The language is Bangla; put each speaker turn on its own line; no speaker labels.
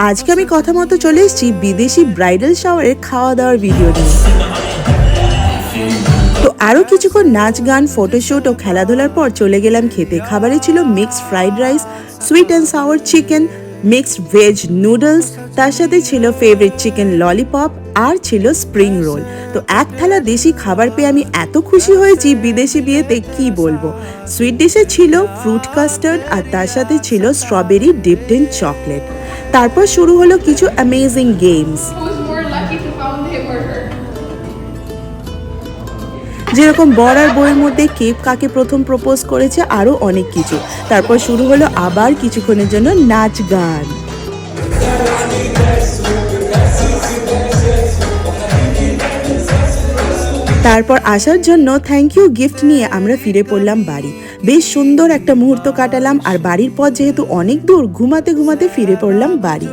আজকে আমি কথা মতো চলে এসেছি বিদেশি ব্রাইডাল শাওয়ারের খাওয়া দাওয়ার ভিডিও নিয়ে। তো আরও কিছুক্ষণ নাচ গান ফটোশ্যুট ও খেলাধুলার পর চলে গেলাম খেতে। খাবারে ছিল mixed fried rice, sweet and sour chicken, mixed veg noodles, তার সাথে ছিল ফেভারিট চিকেন ললিপপ আর ছিল স্প্রিং রোল। তো এক থালা দেশি খাবার পেয়ে আমি এত খুশি হয়েছি, বিদেশি বিয়েতে কি বলবো। সুইট ডিশে ছিল ফ্রুট কাস্টার্ড আর তার সাথে ছিল স্ট্রবেরি ডিপড ইন চকলেট। তারপর শুরু হলো কিছু অ্যামেজিং গেমস, যেরকম বর আর বউয়ের মধ্যে কে কাকে প্রথম প্রপোজ করেছে, আরও অনেক কিছু। তারপর শুরু হলো আবার কিছুক্ষণের জন্য নাচ গান। তারপর আসার জন্য থ্যাংক ইউ গিফট নিয়ে আমরা ফিরে পড়লাম বাড়ি। বেশ সুন্দর একটা মুহূর্ত কাটালাম, আর বাড়ির পর যেহেতু অনেক দূর, ঘুমাতে ঘুমাতে ফিরে পড়লাম বাড়ি।